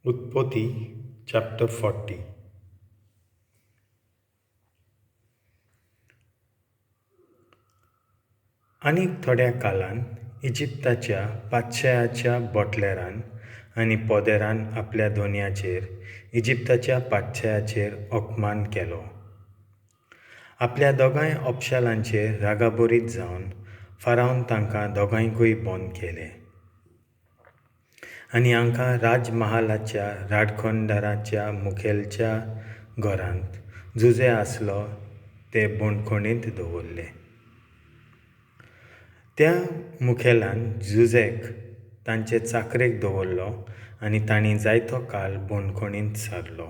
Utpoti chapter 40. आनीक थोड्या कालान इजिप्ताच्या पातशायाच्या बोttleran आनी पोदेरान आपल्या दोनयाचेर इजिप्ताच्या पातशायाचेर अपमान केलो. आपल्या दोगांय ऑप्शालांचेर रागाबोरीत जावन फारावन तांकां दोगांयकूय बंद केले. आनी हांकां राजमहालाच्या राडखोणदाराच्या मुखेलच्या घरांत जुजे आसलो ते बोंडखोणींत दवरले. त्या मुखेलान जुजेक तांचे चाकरेक दवरलो आनी तांणी जायतो काळ बोंडखोणींत सरलो.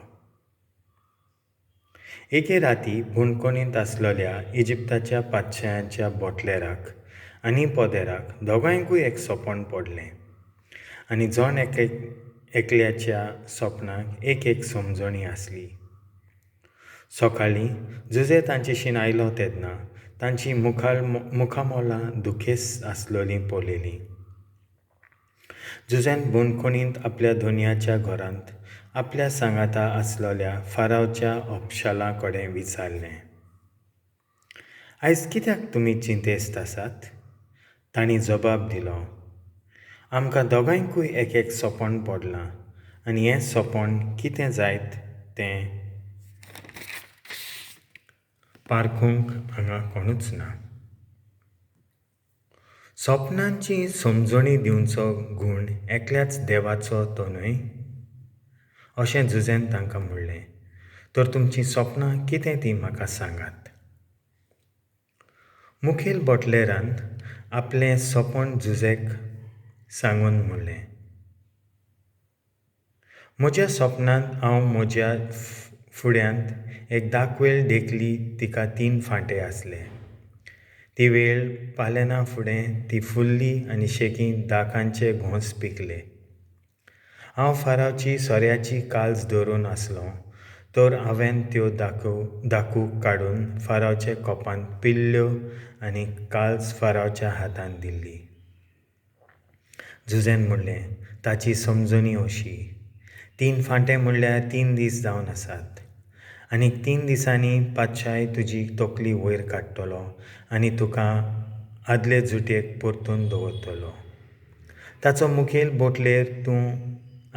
एके राती बोंडखोणींत आसलोल्या इजिप्ताच्या पातशायाच्या बोttleराक आनी पोदेराक दोगांयकूय एक सपन पडलें आनी जण एकल्याच्या सपनाक एक समजणी आसली. सकाळीं जुजे तांचेशीन आयलो तेन्ना तांची मुखामोलां दुखेस आसलोलीं पळयलीं. जुजेन बोंडखोणींत आपल्या दोनयाच्या घरांत आपल्या सांगाता आसलोल्या फारावच्या ऑप्शालां कडेन विचारलें, आयज कित्याक तुमी चिंतेस्त आसात? तांणी जबाब दिलो, आमकां दोगांयकूय एक सपन पडलां आनी हें सपन कितें जायत तें पारखूंक हांगा कोणूच ना. सपनांची समजणी दिवचो गूण एकल्याच देवाचो तो न्हय? अशें जुजेन तांकां म्हणलें, तर तुमचीं सपनां कितें तीं म्हाका सांगात. मुखेल बोttleरान आपलें सपन जुजेक सांगून म्हणलें, म्हज्या सपनांत हांव म्हज्या फुड्यांत एक dak-vel देkhली तिका 3 फांटे आसले. ती वेळ पालेना फुडें ती ful'li आनी शेकी दाkan-चे घोंस पिकले. हांव फारावची सोऱ्याची काल्ज धरून आसलों तर हांवें त्यो दाकूक काडून फारावचे कोपांत पिल्ल्यो आनी काल्ज फारावच्या हातांत दिल्ली. जुजेन म्हणलें, ताची समजणी अशी, 3 फांटे म्हणल्यार 3 दीस जावन आसात. आनीक 3 दिसांनी पातशाय तुजी तकली वयर काडटलो आनी तुका आदले जुटयेक परतून दवरतलो. ताचो मुखेल बोटलेर तूं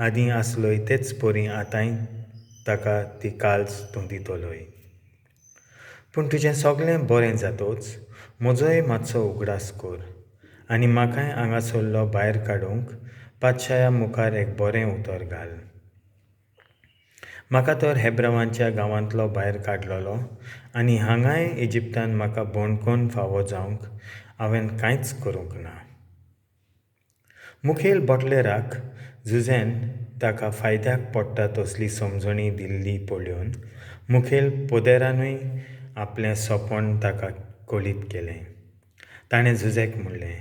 आदीं आसलोय तेच परी आतांय ताका ती काल्ज तूं दितलोय. पूण तुजें सगळें बरें जातोच म्हजोय मातसो उगडास कर आनी म्हाकाय हांगासरलो भायर काडूंक पातशाया मुखार एक बरें उतर घाल. म्हाका तर हेब्रावांच्या गांवांतलो भायर काडलोलो आनी हांगाय इजिप्तान म्हाका बोंडखोन फावो जावंक हांवें कांयच करूंक ना. मुखेल बोttleराक जुजेन ताका फायद्याक पडटा तसली समजणी दिल्ली पळोवन मुखेल पोदेरानूय आपलें सपन ताका कळीत केलें. ताणें जुजेक म्हणलें,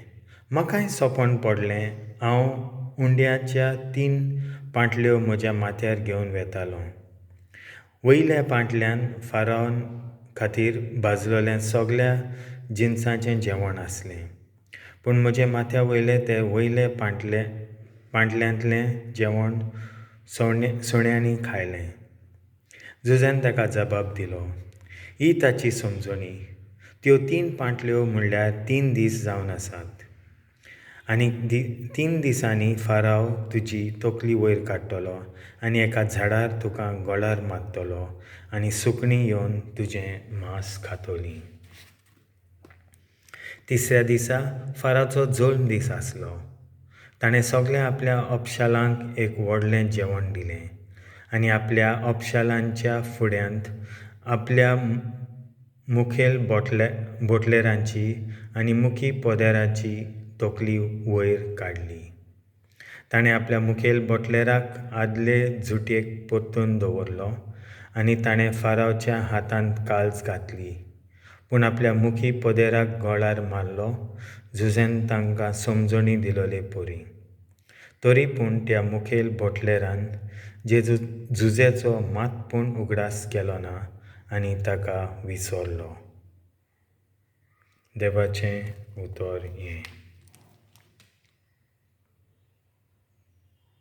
म्हाकाय सपन पडलें हांव उंड्याच्या 3 पांटल्यो म्हज्या माथ्यार घेवन वेतालों. वयल्या पांटल्यान फारावन खातीर भाजलोलें सगळ्या जिन्साचें जेवण आसलें, पूण म्हजे माथ्या वयले ते वयले पांटल्यांतलें जेवण सुण्यांनी खायलें. जुजेन ताका जबाब दिलो, ही ताची समजणी. त्यो 3 पांटल्यो म्हणल्यार 3 दीस जावन आसात. आनीक 3 दिसांनी फाराव तुजी तकली वयर काडटलो आनी एका झाडार तुका गळार मारतलो आनी सुकणीं येवन तुजें मांस खातलीं. तिसऱ्या दिसा फारावचो जल्म दीस आसलो. ताणें सगळ्या आपल्या ऑप्शालांक एक व्हडलें जेवण दिलें आनी आपल्या ऑप्शालांच्या फुड्यांत आपल्या मुखेल बोttleरांची आनी मुखी पोदेराची तकली वयर काडली. ताणें आपल्या मुखेल बोttleराक आदले जुटयेक परतून दवरलो आनी ताणें फारावच्या हातांत काल्ज घातली, पूण आपल्या मुखी पोदेराक गळार मारलो जुजेन तांकां समजणी दिलोले परी. तरी पूण त्या मुखेल बोttleरान जुजेचो मातपूण उगडास केलो ना आनी ताका विसरलो. देवाचें उतर हें.